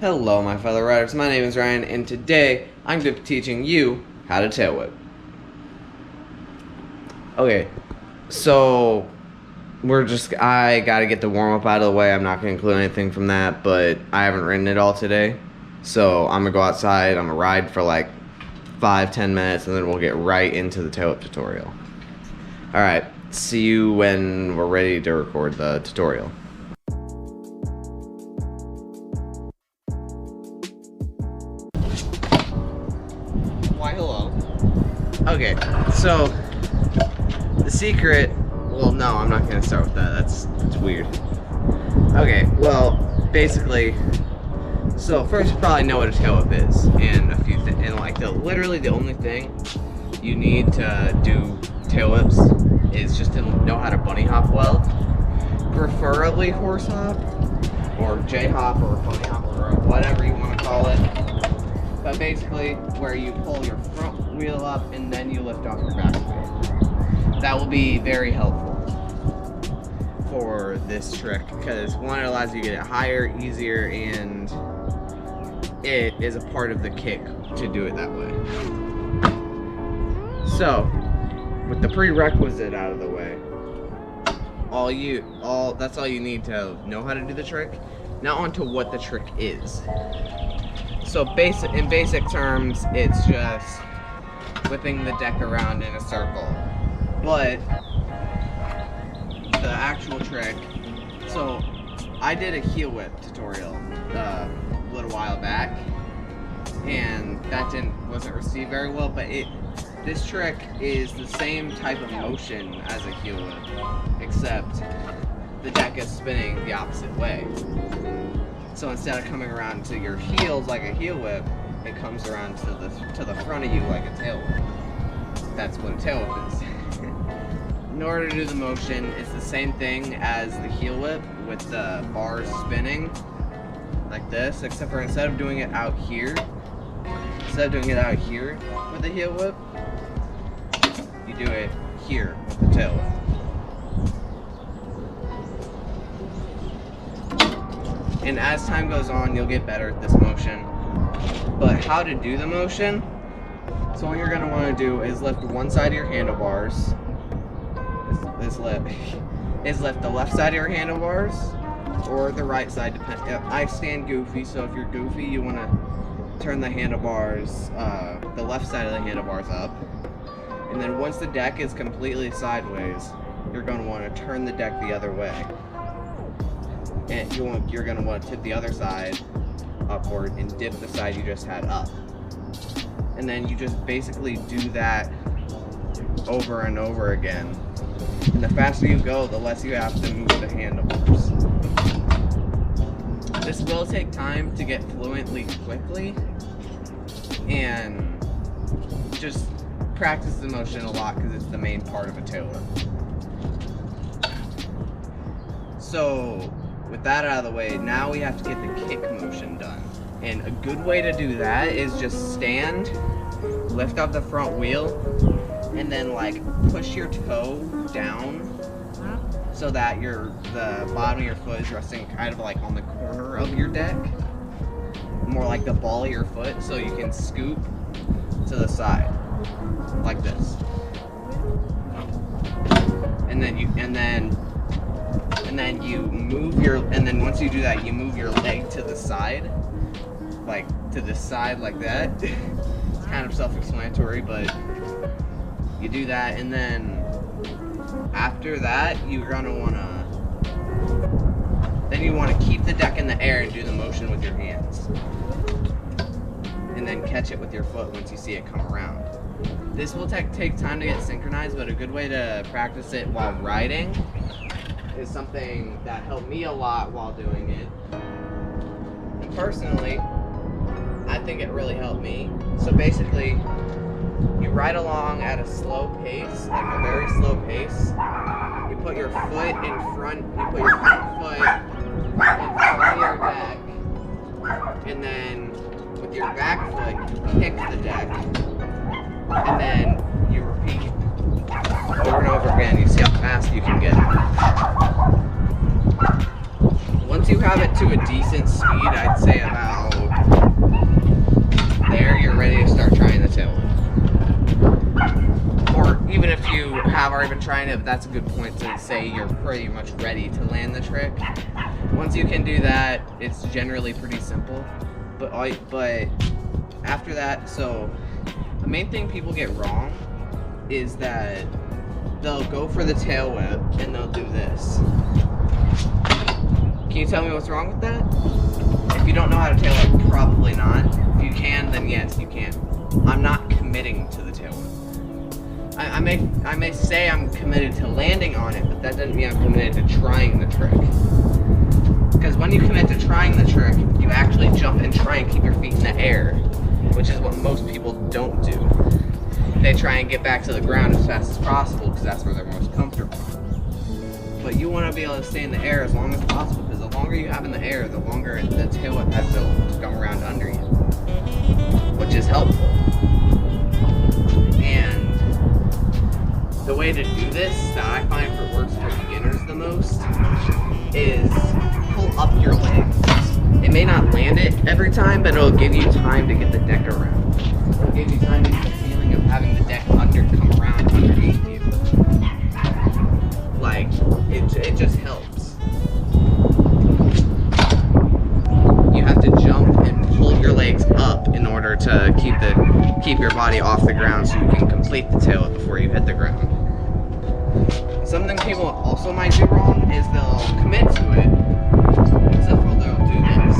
Hello my fellow riders, my name is Ryan and today I'm going to be teaching you how to tail whip. Okay, so I gotta get the warm up out of the way. I'm not gonna include anything from that, but I haven't ridden it all today. So I'm gonna go outside, I'm gonna ride for like 5-10 minutes and then we'll get right into the tail whip tutorial. Alright, see you when we're ready to record the tutorial. Why hello. Okay, so the secret, well no, I'm not gonna start with that, that's weird. Okay, well, basically, so first you probably know what a tail whip is, and literally the only thing you need to do tail whips is just to know how to bunny hop well, preferably horse hop, or J hop, or bunny hop, or whatever you want to call it. But basically, where you pull your front wheel up and then you lift off your back wheel. That will be very helpful for this trick because one, it allows you to get it higher, easier, and it is a part of the kick to do it that way. So, with the prerequisite out of the way, that's all you need to know how to do the trick. Now onto what the trick is. So in basic terms, it's just whipping the deck around in a circle. But the actual trick, so I did a heel whip tutorial a little while back, and that wasn't received very well. But this trick is the same type of motion as a heel whip, except the deck is spinning the opposite way. So instead of coming around to your heels like a heel whip, it comes around to the front of you like a tail whip. That's what a tail whip is. In order to do the motion, it's the same thing as the heel whip with the bars spinning like this, except for instead of doing it out here with the heel whip, you do it here with the tail whip. And as time goes on, you'll get better at this motion. But how to do the motion? So what you're going to want to do is lift one side of your handlebars. Is lift the left side of your handlebars or the right side. I stand goofy, so if you're goofy, you want to turn the handlebars, the left side of the handlebars up. And then once the deck is completely sideways, you're going to want to turn the deck the other way. And you're going to want to tip the other side upward and dip the side you just had up. And then you just basically do that over and over again. And the faster you go, the less you have to move the handlebars. This will take time to get fluently quickly, and just practice the motion a lot because it's the main part of a tail whip. So, with that out of the way, now we have to get the kick motion done. And a good way to do that is just stand, lift up the front wheel, and then like push your toe down so that the bottom of your foot is resting kind of like on the corner of your deck, more like the ball of your foot, so you can scoop to the side like this. And then once you do that, you move your leg to the side, like that. It's kind of self-explanatory, but you do that, and then after that, you want to keep the deck in the air and do the motion with your hands, and then catch it with your foot once you see it come around. This will take time to get synchronized, but a good way to practice it while riding is something that helped me a lot while doing it. And personally, I think it really helped me. So basically, you ride along at a slow pace, like a very slow pace. You put your foot in front, you put your front foot in front of your deck, and then with your back foot, you kick the deck, and then you repeat over and over again. You see how fast you can get it. Once you have it to a decent speed, I'd say about that's a good point to say you're pretty much ready to land the trick. Once you can do that, it's generally pretty simple. But after that, so the main thing people get wrong is that they'll go for the tail whip and they'll do this. Can you tell me what's wrong with that? If you don't know how to tail whip, probably not. If you can, then yes, you can. I'm not committing to the tail whip. I may say I'm committed to landing on it, but that doesn't mean I'm committed to trying the trick. Because when you commit to trying the trick, you actually jump and try and keep your feet in the air, which is what most people don't do. They try and get back to the ground as fast as possible because that's where they're most comfortable. But you want to be able to stay in the air as long as possible, because the longer you have in the air, the longer the tail whip has to come around under you, which is helpful. And the way to do this that I find works for beginners the most is pull up your legs. It may not land it every time, but it'll give you time to get the deck around. It'll give you time to get the feeling of having the deck come around underneath you. Like, it just helps. You have to jump and pull your legs up in order to keep your body off the ground so you can complete the tail whip before you hit the ground. Something people also might do wrong is they'll commit to it, except for they'll do this.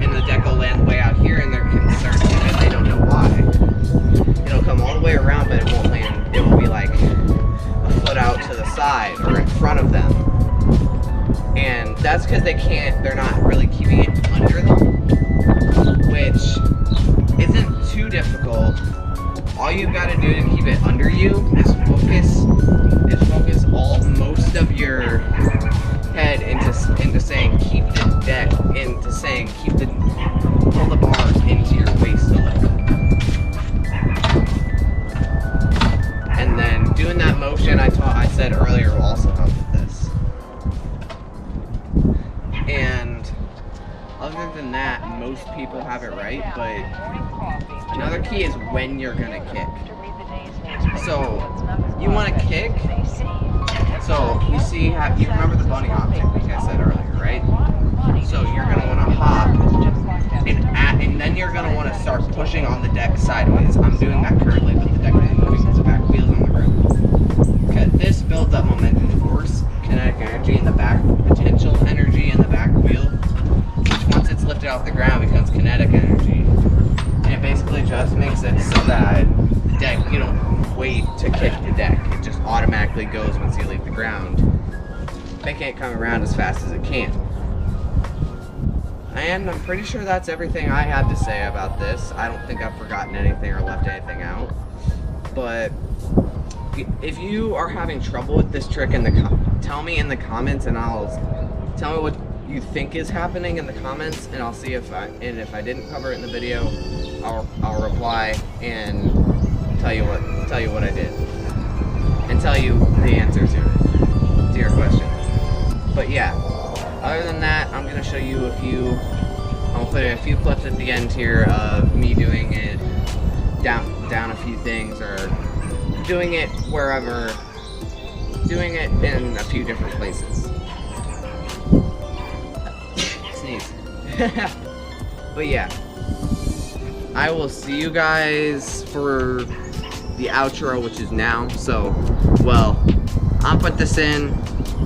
And the deck will land way out here and they're concerned and they don't know why. It'll come all the way around, but it won't land. It will be like a foot out to the side or in front of them. And that's because they're not really keeping it under them, which isn't too difficult. All you've got to do to keep it under you is focus most of your head into saying keep the deck, into saying pull the bar into your waist a little. And then doing that motion I said earlier will also help with this. And other than that, most people have it right, but another key is when you're gonna kick. So you want to kick. So you remember the bunny hop technique I said earlier, right? So you're gonna want to hop, and then you're gonna want to start pushing on the deck sideways. I'm doing that currently, but the deck isn't moving because the back wheel's on the ground. Okay, this builds up momentum force, kinetic energy in the back, potential energy in the back wheel, which once it's lifted off the ground becomes kinetic energy. And it basically just makes it so that the deck, you don't wait to kick the deck. It just automatically goes once you leave the ground, making it come around as fast as it can. And I'm pretty sure that's everything I had to say about this. I don't think I've forgotten anything or left anything out. But if you are having trouble with this trick, tell me in the comments, and tell me what you think is happening in the comments, and I'll see if I didn't cover it in the video, I'll reply and tell you what I did, and tell you the answer to your question. But yeah, other than that, I'm gonna show you I'll put a few clips at the end here of me doing it down a few things, or doing it wherever, doing it in a few different places. Sneeze. But yeah, I will see you guys for the outro, which is now. So, well, I'll put this in.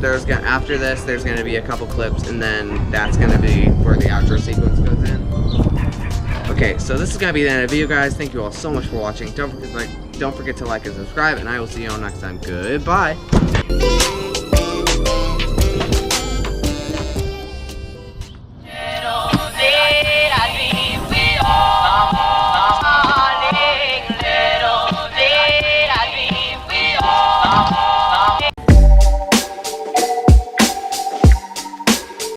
After this, there's gonna be a couple clips, and then that's gonna be where the outro sequence goes in. Okay, so this is gonna be the end of the video, guys. Thank you all so much for watching. Don't forget to like and subscribe, and I will see you all next time. Goodbye.